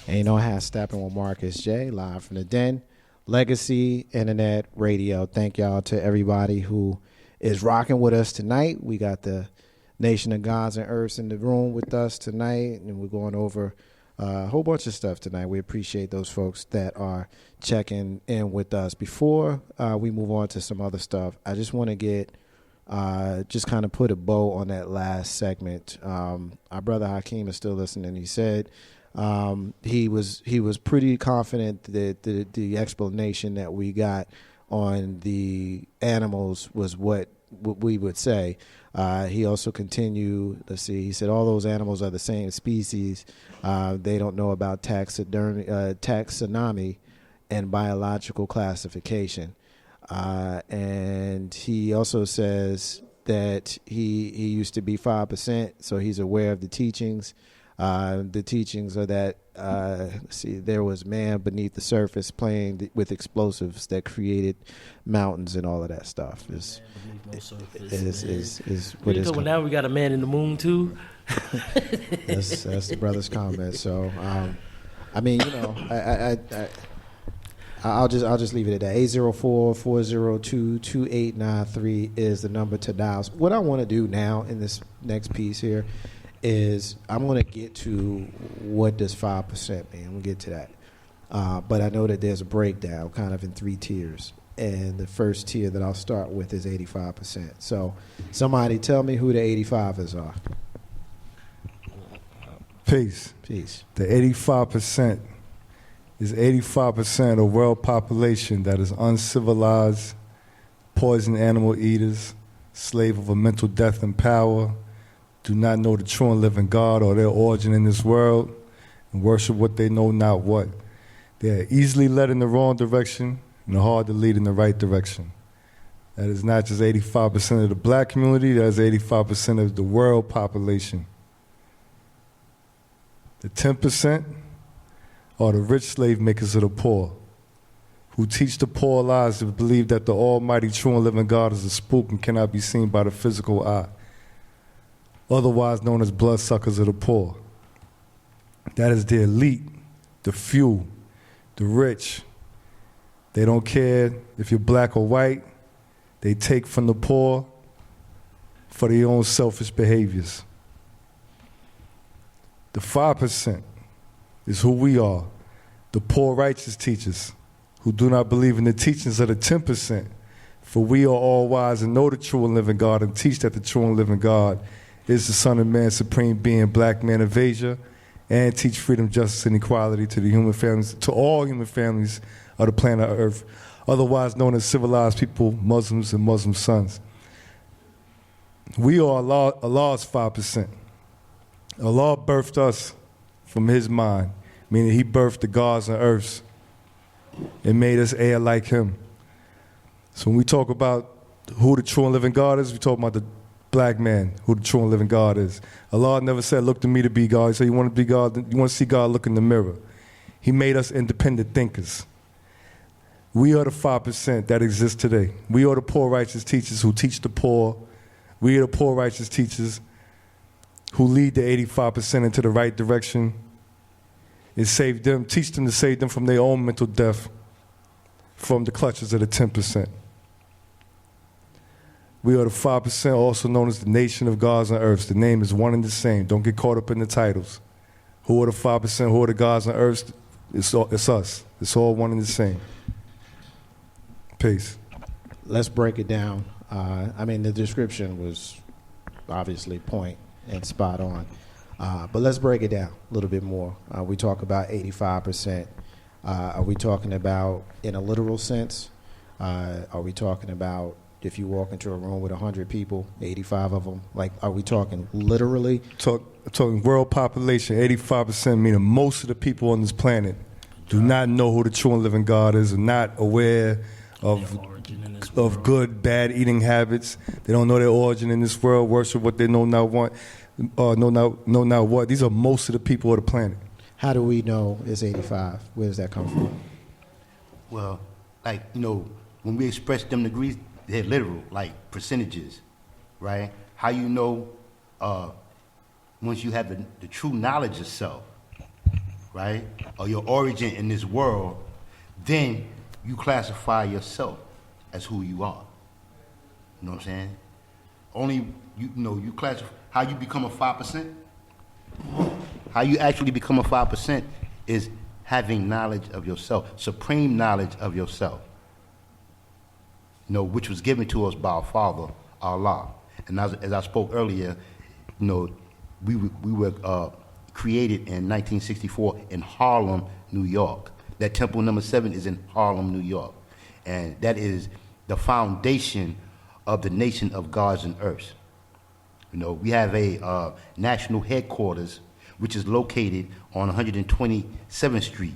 Ain't no half stepping with Marcus J. Live from the Den. Legacy Internet Radio. Thank y'all to everybody who is rocking with us tonight. We got the Nation of Gods and Earths in the room with us tonight, and we're going over a whole bunch of stuff tonight. We appreciate those folks that are checking in with us. Before we move on to some other stuff, I just want to get just kind of put a bow on that last segment. Our brother Hakeem is still listening. He said he was pretty confident that the explanation that we got on the animals was what we would say. He also continued, let's see, he said all those animals are the same species. They don't know about taxonomy and biological classification. And he also says that he used to be 5%, so he's aware of the teachings. The teachings are that, there was man beneath the surface playing with explosives that created mountains and all of that stuff. Is what it's now we got a man in the moon too. That's the brother's comment. So, I mean, you know, I'll just leave it at that. 804-402-2893 is the number to dial. What I want to do now in this next piece here is I'm going to get to what does 5% mean. I'm going to get to that. But I know that there's a breakdown kind of in 3 tiers. And the first tier that I'll start with is 85%. So somebody tell me who the 85ers are. Peace. Peace. The 85% is 85% of the world population that is uncivilized, poison animal eaters, slave of a mental death and power, do not know the true and living God or their origin in this world, and worship what they know not what. They are easily led in the wrong direction and hard to lead in the right direction. That is not just 85% of the black community, that is 85% of the world population. The 10% are the rich slave makers of the poor, who teach the poor lies to believe that the almighty true and living God is a spook and cannot be seen by the physical eye, otherwise known as bloodsuckers of the poor. That is the elite, the few, the rich. They don't care if you're black or white. They take from the poor for their own selfish behaviors. The 5% is who we are, the poor righteous teachers who do not believe in the teachings of the 10%, for we are all wise and know the true and living God and teach that the true and living God is the Son of Man, supreme being, black man of Asia, and teach freedom, justice, and equality to the human families, to all human families of the planet Earth, otherwise known as civilized people, Muslims, and Muslim sons. We are Allah's 5%. Allah birthed us from his mind, meaning he birthed the gods and earths and made us air like him. So when we talk about who the true and living God is, we talk about the black man, who the true and living God is. Allah never said, look to me to be God. He said, you want to be God, you want to see God, look in the mirror. He made us independent thinkers. We are the 5% that exists today. We are the poor righteous teachers who teach the poor. We are the poor righteous teachers who lead the 85% into the right direction and save them, teach them to save them from their own mental death, from the clutches of the 10%. We are the 5%, also known as the nation of gods and earths. The name is one and the same. Don't get caught up in the titles. Who are the 5%? Who are the gods and earths? It's us. It's all one and the same. Peace. Let's break it down. I mean, the description was obviously point and spot on. But let's break it down a little bit more. We talk about 85%. Are we talking about in a literal sense? Are we talking about if you walk into a room with 100 people, 85 of them? Like, are we talking literally? Talking world population, 85%, meaning most of the people on this planet do not know who the true and living God is, are not aware of good, bad eating habits. They don't know their origin in this world, worship what they know not want, know not what. These are most of the people of the planet. How do we know it's 85? Where does that come from? Well, like, when we express them degrees, they're literal, like percentages, right? How you know once you have the true knowledge of self, right, or your origin in this world, then you classify yourself as who you are. You know what I'm saying? Only, you classify, how you become a 5%, how you actually become a 5% is having knowledge of yourself, supreme knowledge of yourself, which was given to us by our Father, Allah. And as I spoke earlier, we were created in 1964 in Harlem, New York. That temple number 7 is in Harlem, New York. And that is the foundation of the nation of gods and earths. We have a national headquarters, which is located on 127th Street,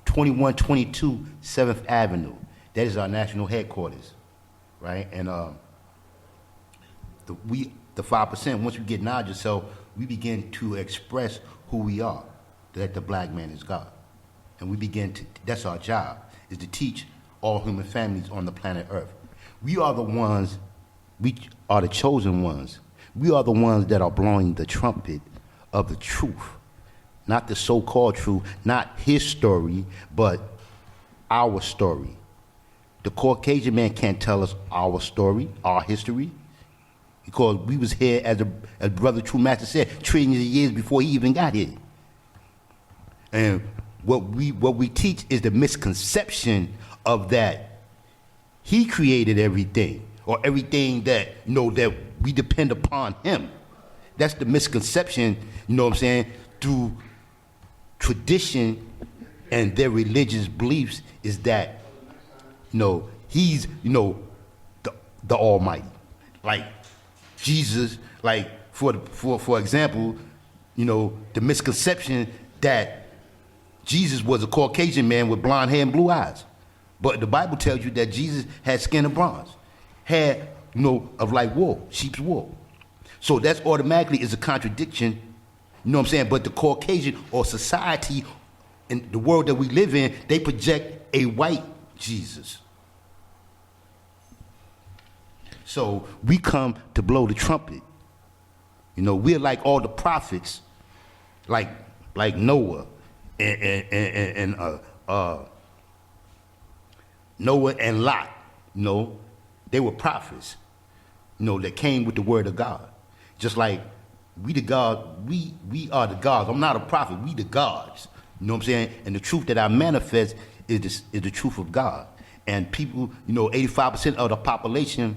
2122 7th Avenue. That is our national headquarters, right? And the 5%, once we get knowledge of yourself, we begin to express who we are, that the black man is God. And we begin to, that's our job, is to teach all human families on the planet Earth. We are the ones, we are the chosen ones. We are the ones that are blowing the trumpet of the truth. Not the so-called truth, not his story, but our story. The Caucasian man can't tell us our story, our history, because we was here, as Brother True Master said, trillions of years before he even got here. And what we teach is the misconception of that he created everything, or everything that, that we depend upon him. That's the misconception, through tradition and their religious beliefs, is that, he's, the Almighty. Like Jesus, like for example, the misconception that Jesus was a Caucasian man with blonde hair and blue eyes. But the Bible tells you that Jesus had skin of bronze, hair, of like wool, sheep's wool. So that's automatically is a contradiction, But the Caucasian or society in the world that we live in, they project a white Jesus. So we come to blow the trumpet. We're like all the prophets, like Noah and Noah and Lot. They were prophets, that came with the word of God. Just like we the God, we are the gods. I'm not a prophet, we the gods. You know what I'm saying? And the truth that I manifest is the truth of God. And people, 85% of the population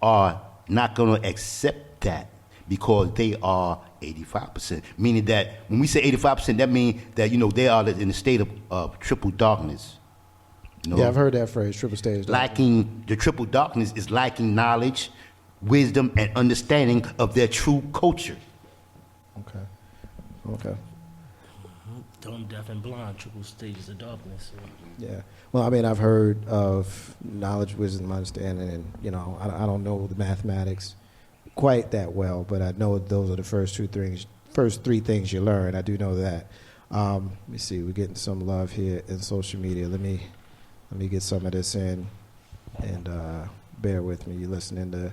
are not going to accept that because they are 85%. Meaning that when we say 85%, that means that, they are in a state of triple darkness. Yeah, I've heard that phrase, triple state of darkness. Lacking, the triple darkness is lacking knowledge, wisdom, and understanding of their true culture. Okay. Dumb, deaf, and blind, triple stages of darkness. Yeah. Well, I've heard of knowledge, wisdom, understanding, and, I don't know the mathematics quite that well, but I know those are the first three things you learn. I do know that. Let me see. We're getting some love here in social media. Let me get some of this in, and bear with me. You're listening to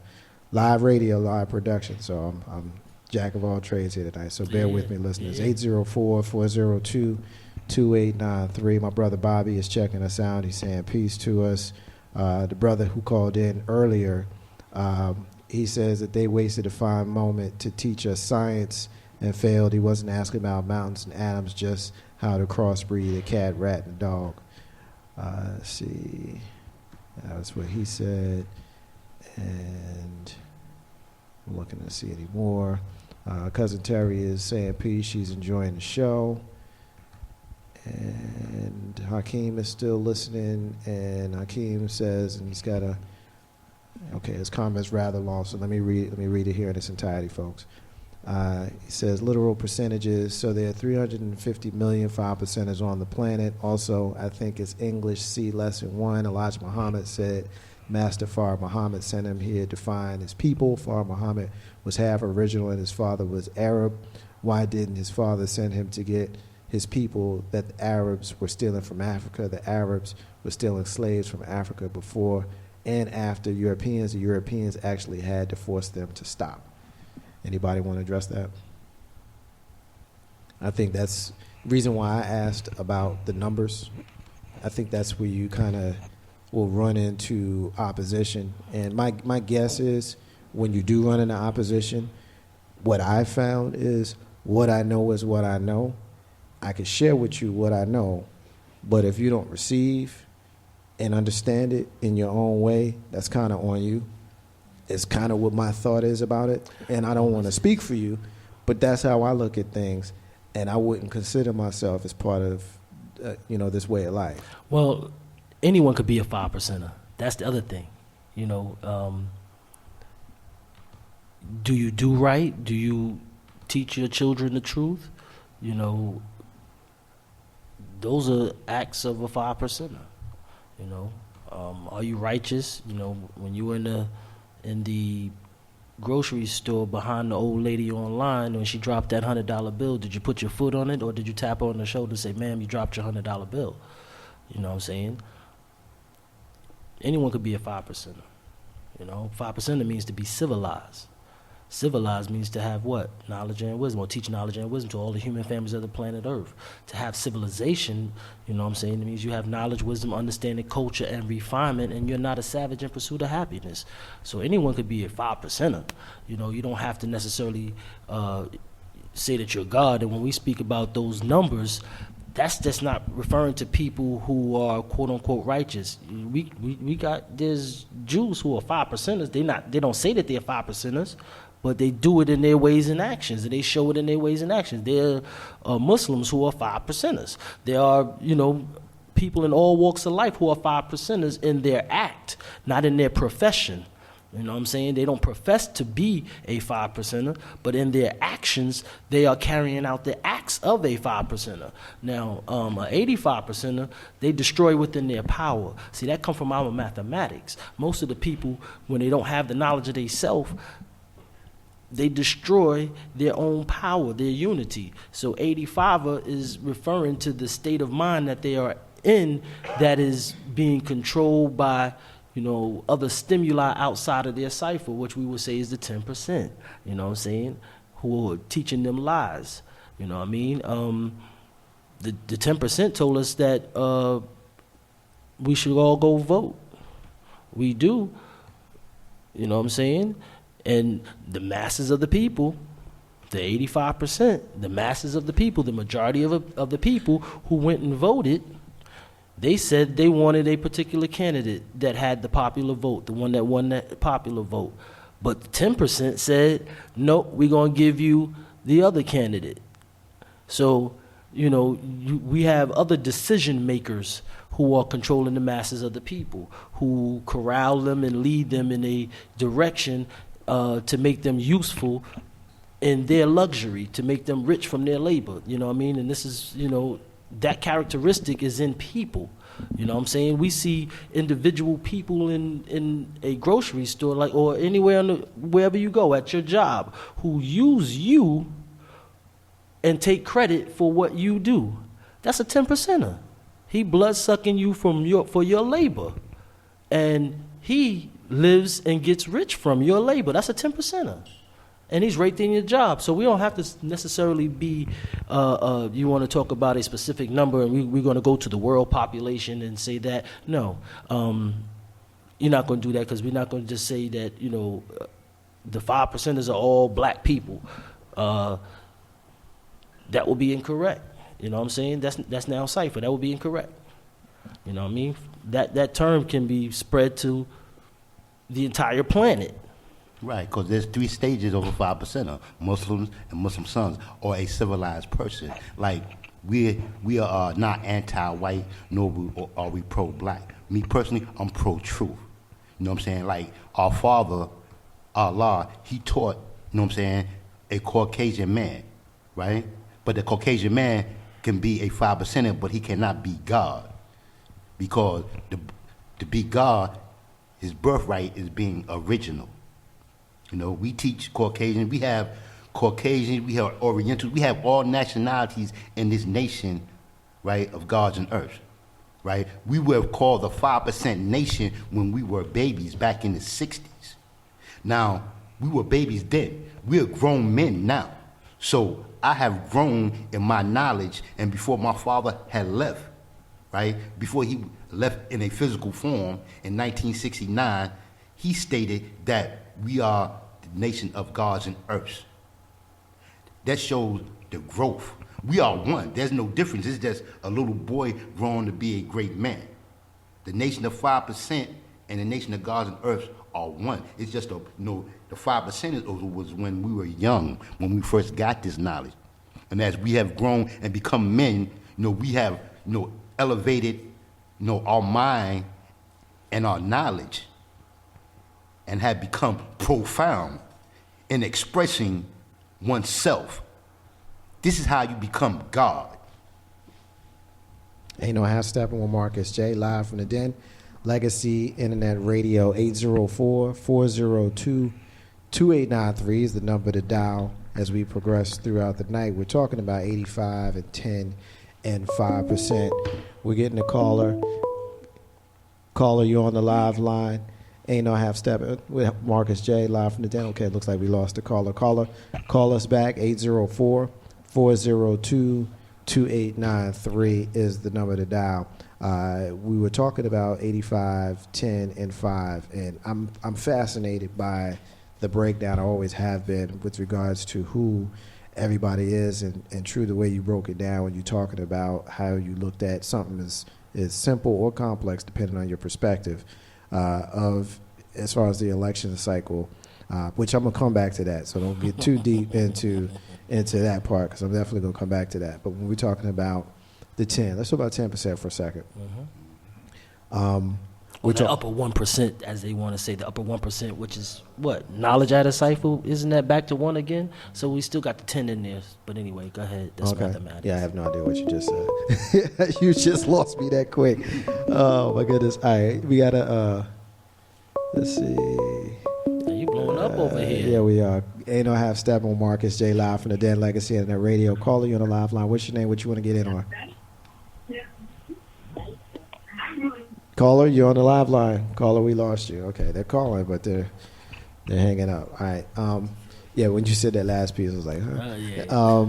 live radio, live production, so I'm jack of all trades here tonight, so bear with me, listeners. 804-402-2893. My brother Bobby is checking us out. He's saying peace to us. The brother who called in earlier, he says that they wasted a fine moment to teach us science and failed. He wasn't asking about mountains and atoms, just how to crossbreed a cat, rat, and dog. Let's see. That's what he said. And I'm looking to see any more. Cousin Terry is saying peace. She's enjoying the show. And Hakeem is still listening. And Hakeem says, and he's got his comment's rather long, so let me read it here in its entirety, folks. He says literal percentages. So there are 350 million 5%ers on the planet. Also, I think it's English C lesson 1. Elijah Muhammad said Master Fard Muhammad sent him here to find his people. Fard Muhammad was half original and his father was Arab. Why didn't his father send him to get his people that the Arabs were stealing from Africa? The Arabs were stealing slaves from Africa before and after Europeans. The Europeans actually had to force them to stop. Anybody want to address that? I think that's reason why I asked about the numbers, I think that's where you kind of will run into opposition. And my guess is when you do run into opposition, what I found is what I know is what I know. I can share with you what I know, but if you don't receive and understand it in your own way, that's kind of on you. It's kind of what my thought is about it. And I don't want to speak for you, but that's how I look at things. And I wouldn't consider myself as part of, this way of life. Well, anyone could be a 5%er. That's the other thing. Do you do right? Do you teach your children the truth? Those are acts of a 5%er. Are you righteous? When you were in the grocery store behind the old lady online when she dropped that $100 bill, did you put your foot on it or did you tap her on the shoulder and say, ma'am, you dropped your $100 bill? You know what I'm saying? Anyone could be a 5%er. 5%er means to be civilized. Civilized means to have what? Knowledge and wisdom, or teach knowledge and wisdom to all the human families of the planet Earth. To have civilization, it means you have knowledge, wisdom, understanding, culture, and refinement, and you're not a savage in pursuit of happiness. So anyone could be a 5%er. You don't have to necessarily say that you're God. And when we speak about those numbers, that's just not referring to people who are quote unquote righteous. There's Jews who are 5%ers. They don't say that they're 5%ers. But they do it in their ways and actions, and they show it in their ways and actions. There are Muslims who are 5%ers. There are, people in all walks of life who are 5%ers in their act, not in their profession. You know what I'm saying? They don't profess to be a 5%er, but in their actions, they are carrying out the acts of a 5%er. Now, 85%er, they destroy within their power. See, that comes from our mathematics. Most of the people, when they don't have the knowledge of themselves, they destroy their own power, their unity. So 85er is referring to the state of mind that they are in that is being controlled by, other stimuli outside of their cipher, which we would say is the 10%, you know what I'm saying, who are teaching them lies. You know what I mean? The 10% told us that we should all go vote. We do. You know what I'm saying? And the masses of the people, the 85%, the masses of the people, the majority of the people who went and voted, they said they wanted a particular candidate that had the popular vote, the one that won that popular vote. But 10% said, no, we're going to give you the other candidate. So, we have other decision makers who are controlling the masses of the people, who corral them and lead them in a direction to make them useful in their luxury, to make them rich from their labor. You know what I mean? And this is, that characteristic is in people. You know what I'm saying? We see individual people in a grocery store, or anywhere, wherever you go, at your job, who use you and take credit for what you do. That's a 10%er. He blood-sucking you for your labor. And he lives and gets rich from your labor. That's a 10%er. And he's right there in your job. So we don't have to necessarily be, you want to talk about a specific number and we're going to go to the world population and say that. No, you're not going to do that, because we're not going to just say that, the 5%ers are all black people. That would be incorrect. You know what I'm saying? That's now cipher. That would be incorrect. You know what I mean? That term can be spread to the entire planet. Right, because there's 3 stages of a 5%er: Muslims and Muslim sons, or a civilized person. Like, we are not anti-white, nor are we pro-black. Me personally, I'm pro-truth. You know what I'm saying? Like, our father, Allah, he taught, you know what I'm saying, a Caucasian man, right? But the Caucasian man can be a 5%er, but he cannot be God. Because to be God, his birthright is being original. We teach Caucasians, we have Orientals, we have all nationalities in this nation, right, of gods and earth, right? We were called the 5% nation when we were babies back in the 60s. Now, we were babies then. We're grown men now. So I have grown in my knowledge, and before my father had left, right, before he left in a physical form in 1969, he stated that we are the nation of gods and earths. That shows the growth. We are one. There's no difference. It's just a little boy growing to be a great man. The nation of 5% and the nation of gods and earths are one. It's just the 5% was when we were young, when we first got this knowledge. And as we have grown and become men, we have elevated our mind and our knowledge, and have become profound in expressing oneself. This is how you become God. Ain't no half stepping with Marcus J. Live from the Den. Legacy Internet Radio. 804-402-2893 is the number to dial as we progress throughout the night. We're talking about 85 and 10 and 5%. We're getting a caller. Caller, you're on the live line. Ain't no half stepping with Marcus J. Live from the Den. Okay, it looks like we lost the caller. Call us back. 804-402-2893 is the number to dial. We were talking about 85, 10, and 5, and I'm fascinated by the breakdown. I always have been with regards to who everybody is, and true, the way you broke it down when you're talking about how you looked at something is simple or complex depending on your perspective of as far as the election cycle, which I'm gonna come back to that. So don't get too deep into that part, because I'm definitely gonna come back to that. But when we're talking about the 10, let's talk about 10% for a second. Or the upper 1%, as they want to say, the upper 1%, which is what? Knowledge at a cipher? Isn't that back to 1 again? So we still got the 10 in there. But anyway, go ahead. That's mathematics. Yeah, I have no idea what you just said. You just lost me that quick. Oh, my goodness. All right, we got to, let's see. Now you blowing up over here. Yeah, we are. Ain't no half step on Marcus J. Live from the Den Legacy Internet Radio. Caller, you on the live line. What's your name? What you want to get in on? Caller, you're on the live line. Caller, we lost you. Okay, they're calling, but they're hanging up. All right. Yeah, when you said that last piece, I was like, huh?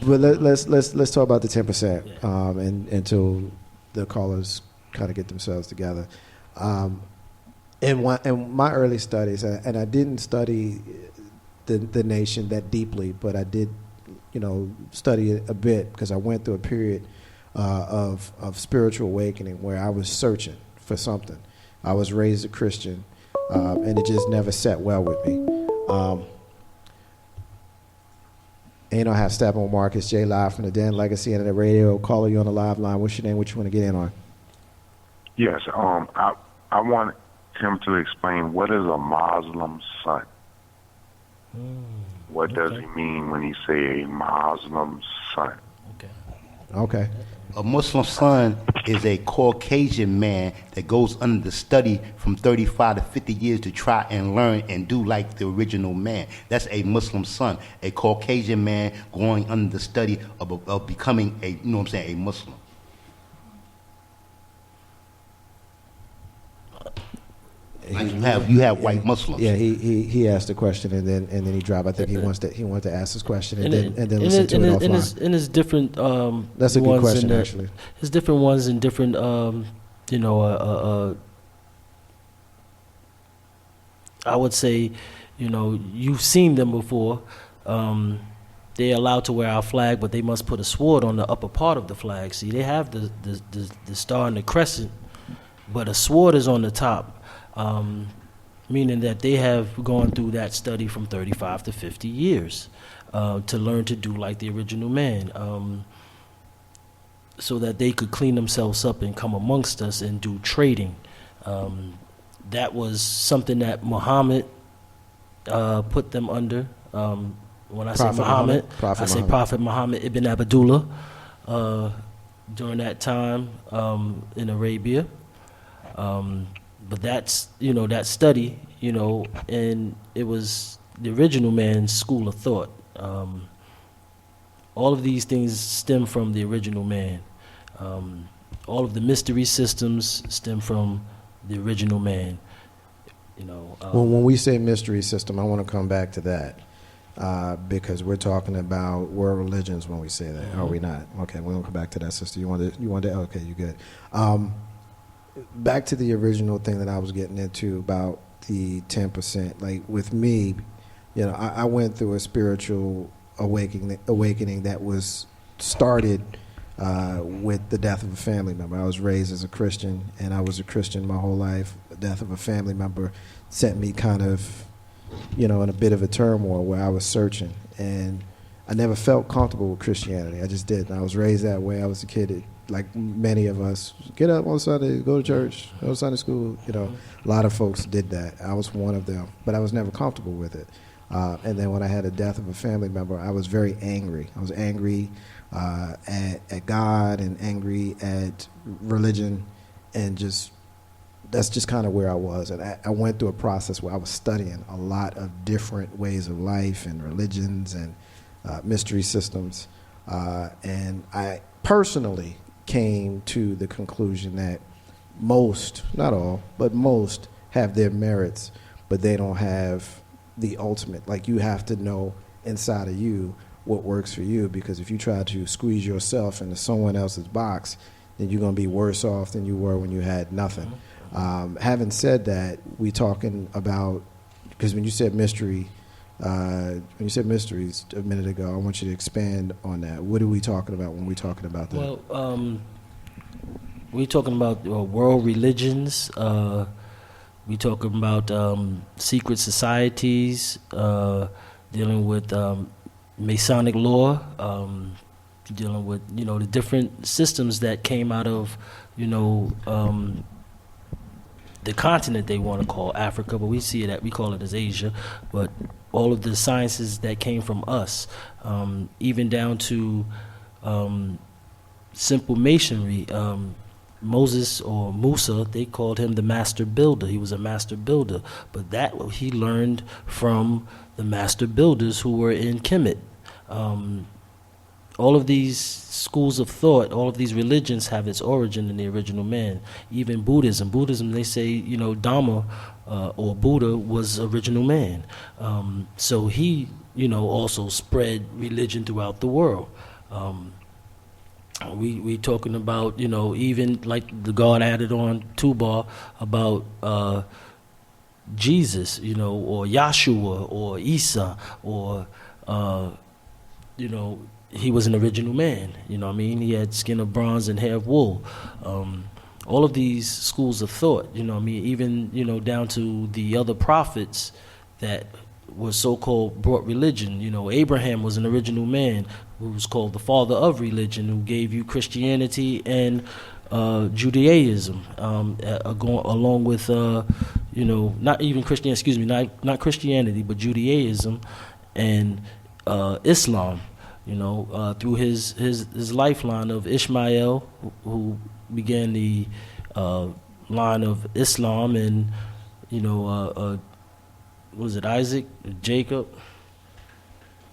But let's talk about the 10%, and until the callers kind of get themselves together. In my early studies, and I didn't study the nation that deeply, but I did, study it a bit, because I went through a period of spiritual awakening where I was searching for something. I was raised a Christian, and it just never sat well with me. Ain't no half step on Marcus J. Live from the Den Legacy Internet Radio. Caller, you on the live line. What's your name? What you want to get in on? Yes, I want him to explain what is a Muslim son. What does he mean when he say a Muslim son? Okay. A Muslim son is a Caucasian man that goes under the study from 35 to 50 years to try and learn and do like the original man. That's a Muslim son, a Caucasian man going under the study of becoming a Muslim. You have white Muslims. Yeah, he asked a question and then he dropped. I think he wanted to ask his question and then listen to it offline. And it's different. That's a good question, actually. There's different ones in different. I would say, you've seen them before. They're allowed to wear our flag, but they must put a sword on the upper part of the flag. See, they have the star and the crescent, but a sword is on the top. Meaning that they have gone through that study from 35 to 50 years to learn to do like the original man, so that they could clean themselves up and come amongst us and do trading. That was something that Muhammad put them under. When I say Muhammad, I say Prophet Muhammad ibn Abdullah during that time in Arabia. But that's, that study, and it was the original man's school of thought. All of these things stem from the original man. All of the mystery systems stem from the original man. When we say mystery system, I want to come back to that. because we're talking about world religions when we say that. Are we not? Okay, we're gonna come back to that, sister. You wanted? Okay, you good. Back to the original thing that I was getting into about the 10%. Like with me, I went through a spiritual awakening that was started with the death of a family member. I was raised as a Christian, and I was a Christian my whole life. The death of a family member sent me kind of, in a bit of a turmoil where I was searching, and I never felt comfortable with Christianity. I just didn't. I was raised that way. I was a kid, like many of us, get up on Sunday, go to church, go to Sunday school. A lot of folks did that. I was one of them, but I was never comfortable with it. And then when I had the death of a family member, I was very angry. I was angry at God and angry at religion, and that's just kind of where I was. And I went through a process where I was studying a lot of different ways of life and religions and mystery systems. And I personally came to the conclusion that most, not all, but most have their merits, but they don't have the ultimate. Like, you have to know inside of you what works for you, because if you try to squeeze yourself into someone else's box, then you're going to be worse off than you were when you had nothing. Having said that, we talking about, because when you said mysteries a minute ago, I want you to expand on that. What are we talking about when we're talking about that? Well, we're talking about world religions. We're talking about secret societies, dealing with Masonic law, dealing with the different systems that came out of the continent they want to call Africa, but we call it as Asia. But all of the sciences that came from us, even down to simple masonry. Moses, or Musa, they called him the master builder. He was a master builder, but that he learned from the master builders who were in Kemet. All of these schools of thought, all of these religions have its origin in the original man. Even Buddhism, they say, Dhamma or Buddha was original man. So he, also spread religion throughout the world. We talking about, even like the God added on Tuba about Jesus, or Yahshua or Isa, or, he was an original man, He had skin of bronze and hair of wool. All of these schools of thought, even, down to the other prophets that were so-called brought religion. Abraham was an original man who was called the father of religion, who gave you Christianity and Judaism, along with, not even Christianity, not Christianity, but Judaism and Islam. Through his lifeline of Ishmael, who began the line of Islam, and was it Isaac, Jacob,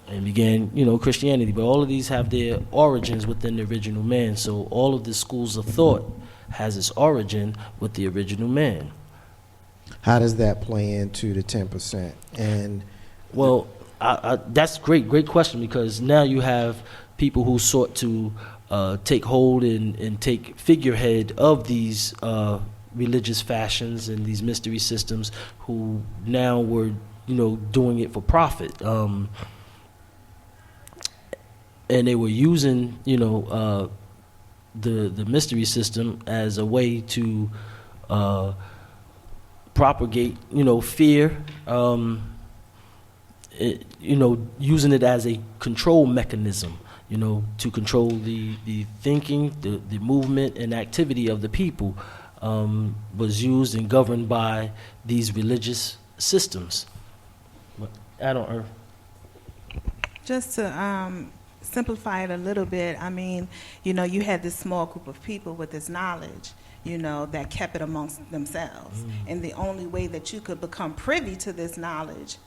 and began Christianity. But all of these have their origins within the original man. So all of the schools of thought has its origin with the original man. How does that play into the 10%? And well, that's great question, because now you have people who sought to take hold and take figurehead of these religious fashions and these mystery systems, who now were doing it for profit, and they were using the mystery system as a way to propagate fear, using it as a control mechanism, to control the thinking, the movement and activity of the people, was used and governed by these religious systems. Add on, Earth. Just to simplify it a little bit, you had this small group of people with this knowledge, that kept it amongst themselves. And the only way that you could become privy to this knowledge,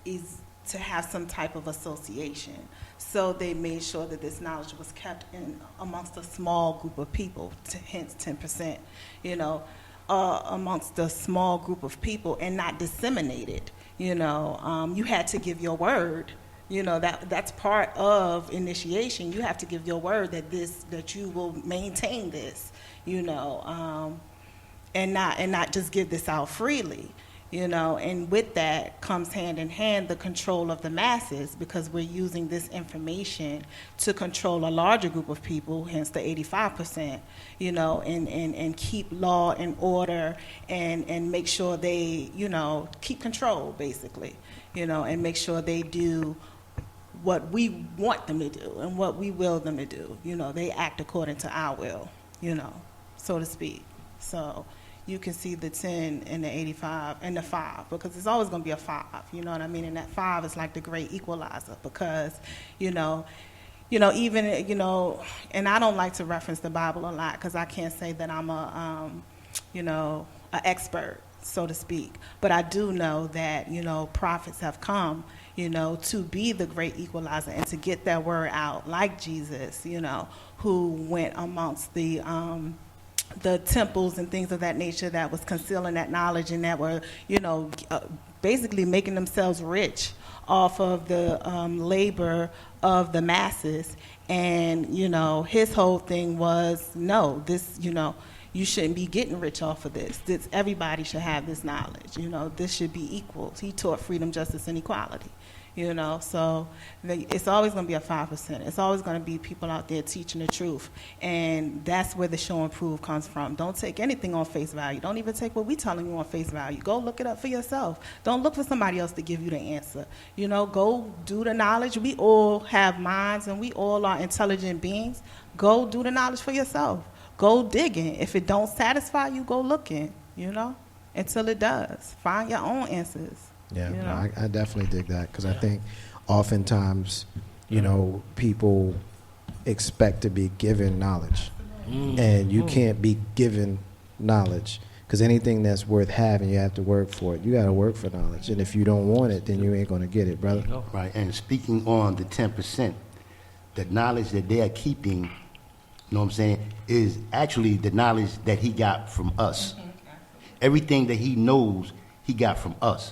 is to have some type of association. So they made sure that this knowledge was kept in amongst a small group of people, hence 10%, amongst a small group of people, and not disseminated, You had to give your word. That's part of initiation. You have to give your word that you will maintain this, and not just give this out freely. And with that comes hand in hand the control of the masses, because we're using this information to control a larger group of people, hence the 85%, and keep law and order and make sure they, keep control, basically, and make sure they do what we want them to do and what we will them to do. They act according to our will, so to speak. So you can see the 10 and the 85 and the 5, because it's always going to be a 5, you know what I mean? And that 5 is like the great equalizer, because, even, and I don't like to reference the Bible a lot, because I can't say that I'm an expert, so to speak. But I do know that, prophets have come, to be the great equalizer and to get that word out, like Jesus, who went amongst the temples and things of that nature that was concealing that knowledge, and that were, basically making themselves rich off of the labor of the masses. And, his whole thing was, no, this, you shouldn't be getting rich off of this. Everybody should have this knowledge. This should be equal. He taught freedom, justice, and equality. So it's always going to be a 5%. It's always going to be people out there teaching the truth. And that's where the show and prove comes from. Don't take anything on face value. Don't even take what we're telling you on face value. Go look it up for yourself. Don't look for somebody else to give you the answer. Go do the knowledge. We all have minds, and we all are intelligent beings. Go do the knowledge for yourself. Go digging. If it don't satisfy you, go looking, until it does. Find your own answers. Yeah, I definitely dig that, because I think oftentimes, people expect to be given knowledge, and you can't be given knowledge, because anything that's worth having, you have to work for it. You got to work for knowledge, and if you don't want it, then you ain't going to get it, brother. Right, and speaking on the 10%, the knowledge that they are keeping, is actually the knowledge that he got from us. Everything that he knows, he got from us.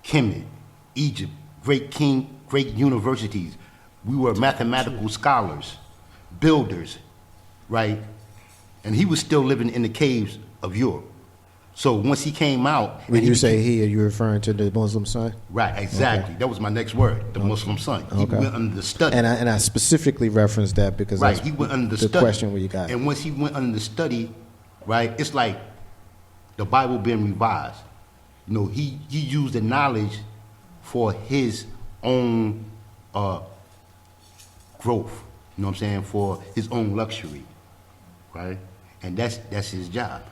Kemet, Egypt, great universities. We were mathematical scholars, builders, right? And he was still living in the caves of Europe. So once he came out... When you say he, are you referring to the Muslim son? Right, exactly. Okay. That was my next word, the Muslim son. He went under the study. And I specifically referenced that because that's he went under the study. Question where you got it. And once he went under the study, right, it's like the Bible being revised. He used the knowledge for his own growth, for his own luxury, right? And that's his job,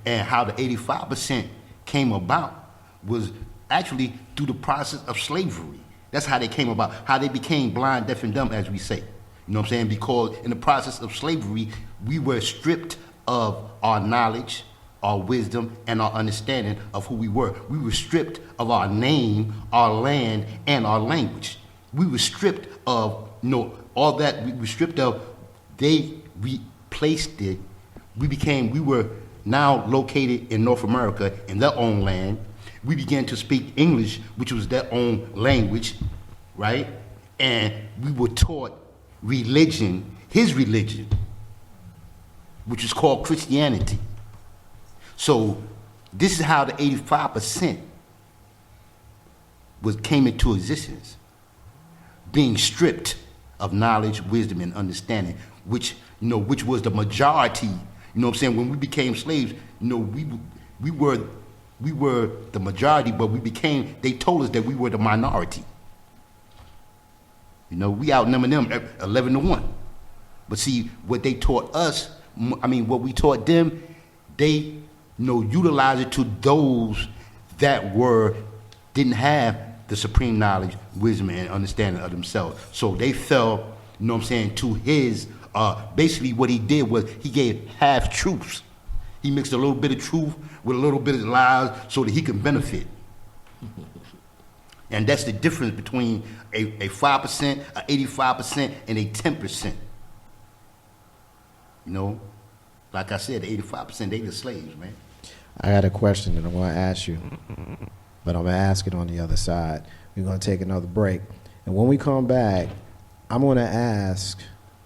And how the 85% came about was actually through the process of slavery. That's how they came about, how they became blind, deaf, and dumb, as we say. Because in the process of slavery, we were stripped of our knowledge, our wisdom, and our understanding of who we were. We were stripped of our name, our land, and our language. We were stripped of, all that we were stripped of. They replaced it. We were now located in North America in their own land. We began to speak English, which was their own language, right? And we were taught religion, his religion, which is called Christianity. So this is how the 85% came into existence, being stripped of knowledge, wisdom, and understanding, which was the majority. When we became slaves, we were the majority, but they told us that we were the minority. We outnumbered them 11-1. But see, what they taught us, what we taught them, they utilize it to those that didn't have the supreme knowledge, wisdom, and understanding of themselves. So they fell, to his, basically what he did was he gave half truths. He mixed a little bit of truth with a little bit of lies so that he could benefit. And that's the difference between a 5%, a 85%, and a 10%. Like I said, the 85%, they the slaves, man. I got a question that I want to ask you. but I'm going to ask it on the other side. We're going to take another break. And when we come back, I'm going to ask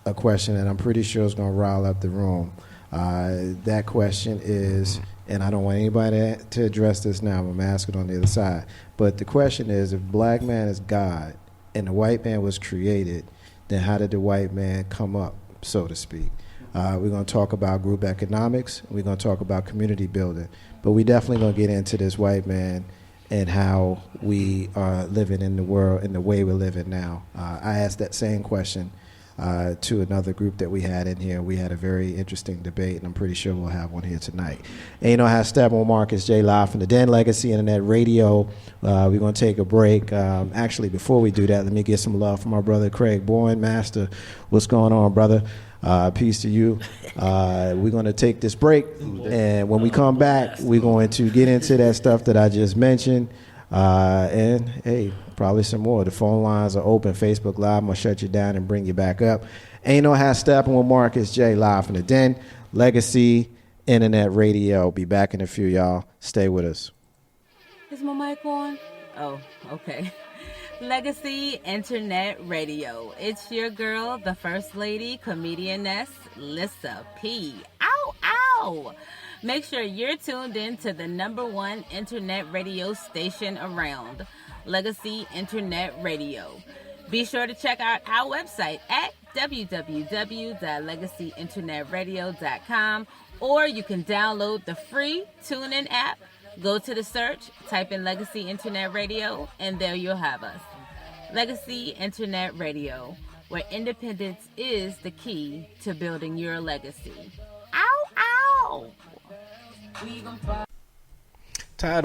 a question that I'm pretty sure is going to rile up the room. That question is, and I don't want anybody to address this now, I'm going to ask it on the other side. But the question is, if black man is God and the white man was created, then how did the white man come up, so to speak? We're going to talk about group economics. We're going to talk about community building. But we definitely going to get into this white man and how we are living in the world in the way we're living now. I asked that same question to another group that we had in here. We had a very interesting debate, and I'm pretty sure we'll have one here tonight. Ain't no half step on Marcus J. Live from the Den Legacy Internet Radio. We're going to take a break. Actually, before we do that, let me get some love for my brother Craig Bowen. Master, what's going on, brother? Peace to you. We're going to take this break, and when we come back, we're going to get into that stuff that I just mentioned, and, hey, probably some more. The phone lines are open. Facebook Live, I'm going to shut you down and bring you back up. Ain't no half stepping with Marcus J. Live from the Den, Legacy Internet Radio. Be back in a few, y'all. Stay with us. Is my mic on? Oh, okay. Legacy Internet Radio. It's your girl, the First Lady, comedianess, Lissa P. Ow, ow! Make sure you're tuned in to the #1 internet radio station around, Legacy Internet Radio. Be sure to check out our website at www.legacyinternetradio.com, or you can download the free TuneIn app. Go to the search, type in Legacy Internet Radio, and there you'll have us. Legacy Internet Radio, where independence is the key to building your legacy. Ow, ow! Tired